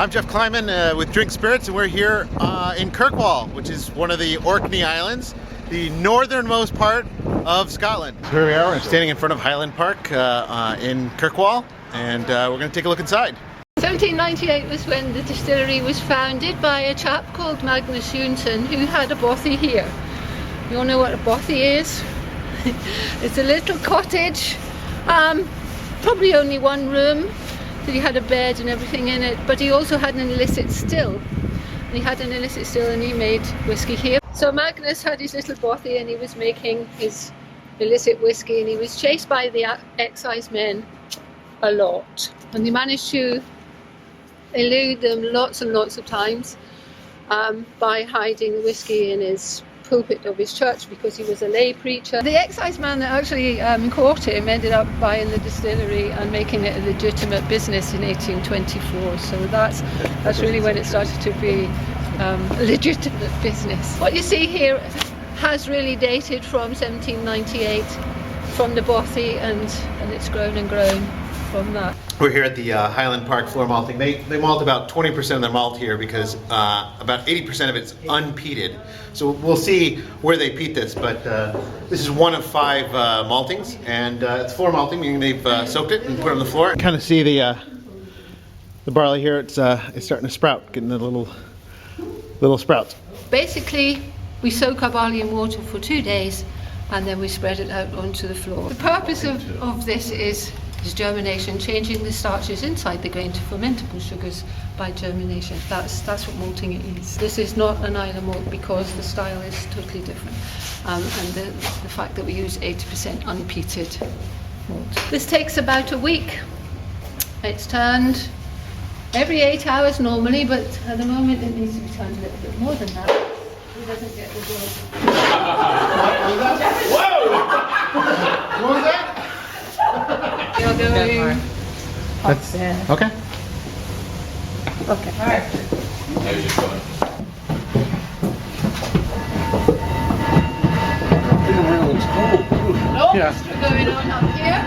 I'm Geoff Kleinman with Drink Spirits, and we're here in Kirkwall, which is one of the Orkney Islands, the northernmost part of Scotland. So here we are, we're standing in front of Highland Park in Kirkwall, and we're going to take a look inside. 1798 was when the distillery was founded by a chap called Magnus Johnson, who had a bothy here. You all know what a bothy is? It's a little cottage, probably only one room. He had a bed and everything in it, but he also had an illicit still. And he had an illicit still and he made whiskey here. So Magnus had his little bothy and he was making his illicit whiskey, and he was chased by the excise men a lot. And he managed to elude them lots and lots of times by hiding the whiskey in his pulpit of his church, because he was a lay preacher. The excise man that actually caught him ended up buying the distillery and making it a legitimate business in 1824. So that's really when it started to be a legitimate business. What you see here has really dated from 1798, from the bothy, and it's grown and grown from that. We're here at the Highland Park floor malting. They malt about 20% of their malt here because about 80% of it's unpeated. So we'll see where they peat this, but this is one of 5 maltings, and it's floor malting, meaning they've soaked it and put it on the floor. Kind of see the barley here. It's starting to sprout, getting the little sprouts. Basically, we soak our barley in water for 2 days, and then we spread it out onto the floor. The purpose of this is germination, changing the starches inside the grain to fermentable sugars by germination. That's what malting is. This is not an island malt because the style is totally different, and the fact that we use 80% unpeated malt. This takes about a week. It's turned every 8 hours normally, but at the moment it needs to be turned a little bit more than that. It doesn't get the job. Whoa! What was that? You're going up there. Okay. Okay. All right. Yeah. We're going on up here.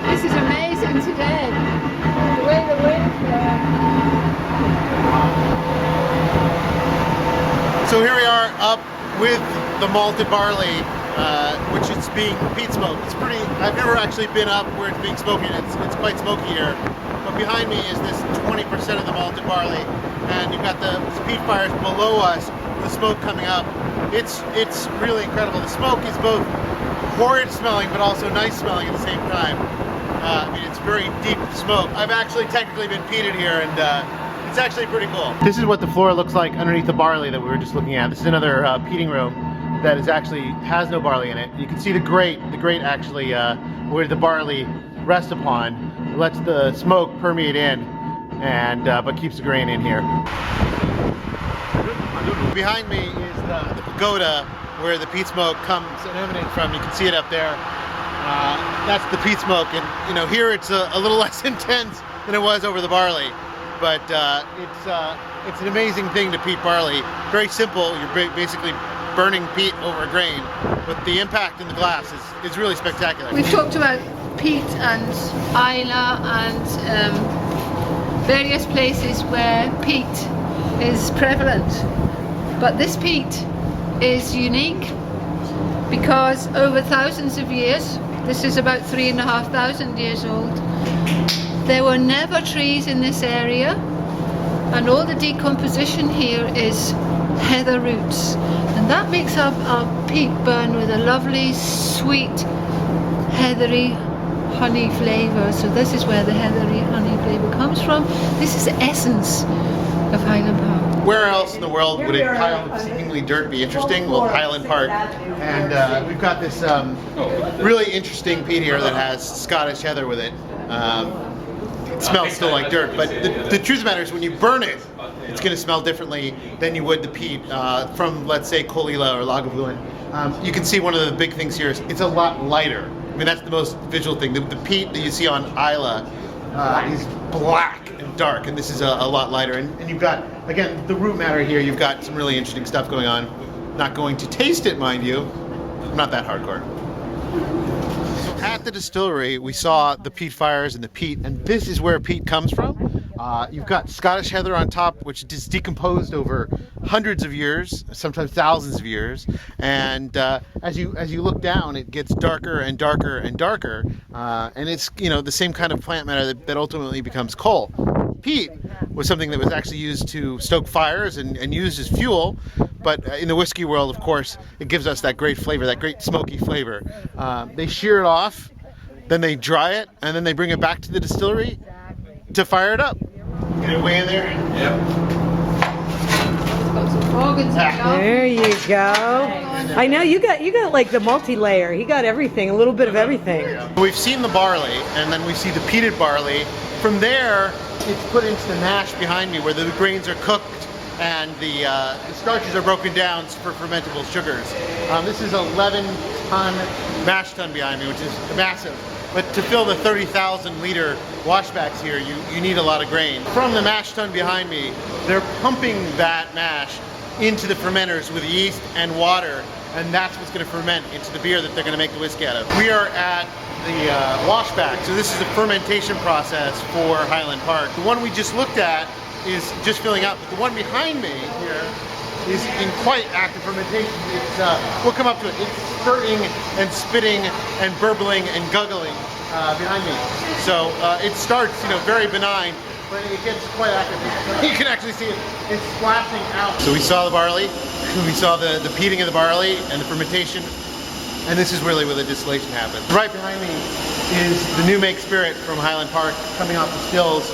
This is amazing today. The way the wind blows. So here we are up with the malted barley, which is being peat smoked. It's pretty. I've never actually been up where it's being smoked. It's quite smoky here. But behind me is this 20% of the malted barley, and you've got the peat fires below us, the smoke coming up. It's really incredible. The smoke is both horrid smelling, but also nice smelling at the same time. I mean, it's very deep smoke. I've actually technically been peated here, and it's actually pretty cool. This is what the floor looks like underneath the barley that we were just looking at. This is another peating room that has no barley in it. You can see the grate actually where the barley rests upon. It lets the smoke permeate in, and but keeps the grain in here. Behind me is the pagoda where the peat smoke comes and emanates from. You can see it up there. That's the peat smoke, and here it's a little less intense than it was over the barley. But it's an amazing thing to peat barley. Very simple. You're basically burning peat over a grain, but the impact in the glass is really spectacular. We've talked about peat and Isla and various places where peat is prevalent, but this peat is unique because over thousands of years, this is about 3,500 years old, there were never trees in this area, and all the decomposition here is heather roots, and that makes our peat burn with a lovely, sweet, heathery honey flavour. So this is where the heathery honey flavour comes from. This is the essence of Highland Park. Where else in the world would a pile of seemingly dirt be interesting? Well, Highland Park. And we've got this really interesting peat here that has Scottish heather with it. It smells still like dirt, but the truth of the matter is when you burn it, it's going to smell differently than you would the peat from, let's say, Colila or Lagavulin. You can see one of the big things here is it's a lot lighter. I mean, that's the most visual thing. The peat that you see on Isla is black and dark, and this is a lot lighter. And you've got, again, the root matter here, you've got some really interesting stuff going on. Not going to taste it, mind you. I'm not that hardcore. At the distillery, we saw the peat fires and the peat, and this is where peat comes from. You've got Scottish heather on top, which is decomposed over hundreds of years, sometimes thousands of years. And as you look down, it gets darker and darker and darker. And it's the same kind of plant matter that ultimately becomes coal. Peat was something that was actually used to stoke fires and used as fuel. But in the whiskey world, of course, it gives us that great flavor, that great smoky flavor. They shear it off, then they dry it, and then they bring it back to the distillery to fire it up. Get it way in there? Yep. There you go. I know you got like the multi-layer. He got everything, a little bit of everything. We've seen the barley, and then we see the peated barley. From there, it's put into the mash behind me, where the grains are cooked and the starches are broken down for fermentable sugars. This is 11-ton mash tun behind me, which is massive. But to fill the 30,000 liter washbacks here, you need a lot of grain. From the mash tun behind me, they're pumping that mash into the fermenters with yeast and water, and that's what's going to ferment into the beer that they're going to make the whiskey out of. We are at the washback, so this is a fermentation process for Highland Park. The one we just looked at is just filling up, but the one behind me here is in quite active fermentation. We'll come up to it. It's spurting and spitting and burbling and guggling behind me. So it starts, very benign, but it gets quite active. You can actually see it. It's splashing out. So we saw the barley, we saw the peating of the barley and the fermentation, and this is really where the distillation happens. Right behind me is the new make spirit from Highland Park coming off the stills,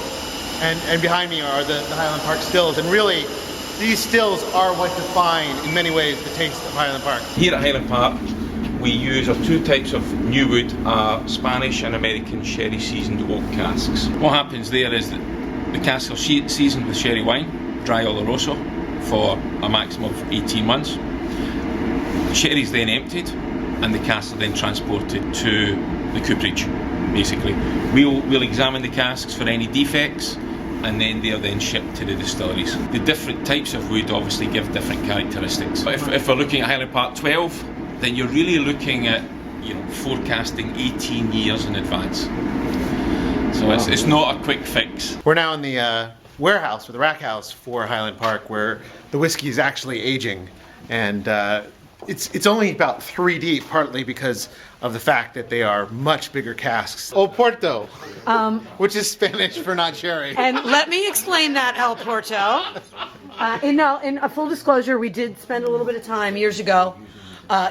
and behind me are the Highland Park stills, and really these stills are what define, in many ways, the taste of Highland Park. Here at Highland Park, we use our two types of new wood, Spanish and American sherry seasoned oak casks. What happens there is that the casks are seasoned with sherry wine, dry Oloroso, for a maximum of 18 months. Sherry is then emptied, and the casks are then transported to the cooperage, basically. We'll examine the casks for any defects, and then they are then shipped to the distilleries. The different types of wood obviously give different characteristics. If we're looking at Highland Park 12, then you're really looking at forecasting 18 years in advance. So it's not a quick fix. We're now in the warehouse, or the rack house for Highland Park, where the whiskey is actually aging, and it's only about 3 deep, partly because of the fact that they are much bigger casks. O Porto, which is Spanish for not sherry. And let me explain that, El Porto. In a full disclosure, we did spend a little bit of time years ago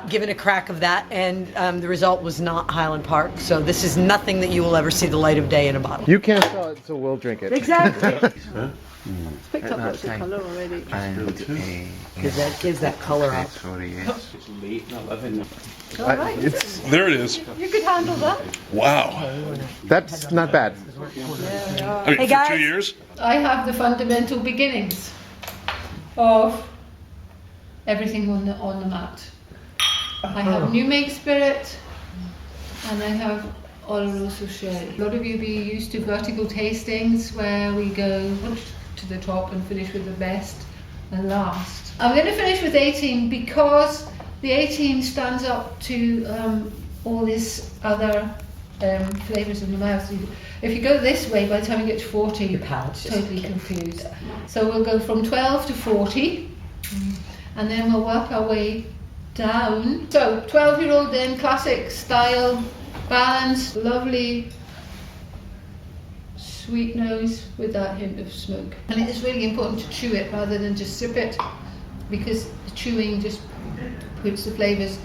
giving a crack of that, and the result was not Highland Park. So this is nothing that you will ever see the light of day in a bottle. You can't sell it, so we'll drink it. Exactly. It's picked up lots of colour already. Because that gives that colour up. It's late in 11. All right. There it is. You could handle that. Wow. That's not bad. I mean, Hey, for guys. 2 years? I have the fundamental beginnings of everything on the mat. I have new make spirit, and I have Oloroso sherry. A lot of you be used to vertical tastings where we go to the top and finish with the best and last. I'm going to finish with 18 because the 18 stands up to all this other flavours in the mouth. If you go this way, by the time you get to 40, you're totally confused. So we'll go from 12 to 40, and then we'll work our way down. So 12-year-old then, classic style, balanced, lovely sweet nose with that hint of smoke. And it is really important to chew it rather than just sip it, because the chewing just puts the flavours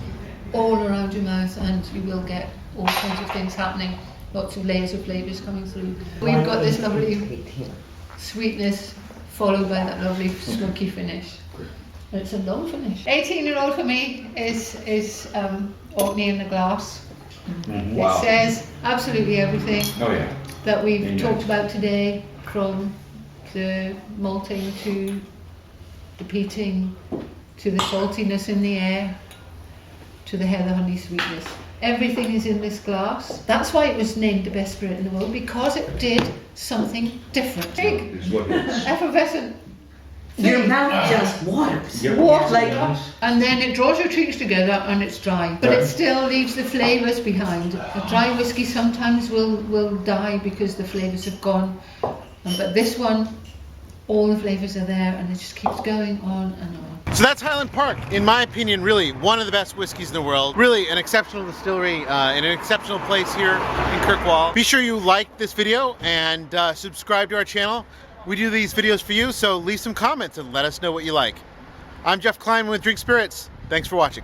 all around your mouth, and you will get all kinds of things happening, lots of layers of flavours coming through. We've got this lovely sweetness followed by that lovely smoky finish. And it's a long finish. 18-year-old for me is Orkney in the glass. Wow. It says absolutely everything that we've talked about today, from the malting to the peating to the saltiness in the air to the heather honey sweetness. Everything is in this glass. That's why it was named the best spirit in the world, because it did something different. Big, effervescent Your mouth just waters. Water. Like, And then it draws your cheeks together and it's dry. But it still leaves the flavours behind. A dry whiskey sometimes will die because the flavours have gone. But this one, all the flavours are there and it just keeps going on and on. So that's Highland Park. In my opinion, really one of the best whiskeys in the world. Really an exceptional distillery in an exceptional place here in Kirkwall. Be sure you like this video and subscribe to our channel. We do these videos for you, so leave some comments and let us know what you like. I'm Geoff Kleinman with Drink Spirits. Thanks for watching.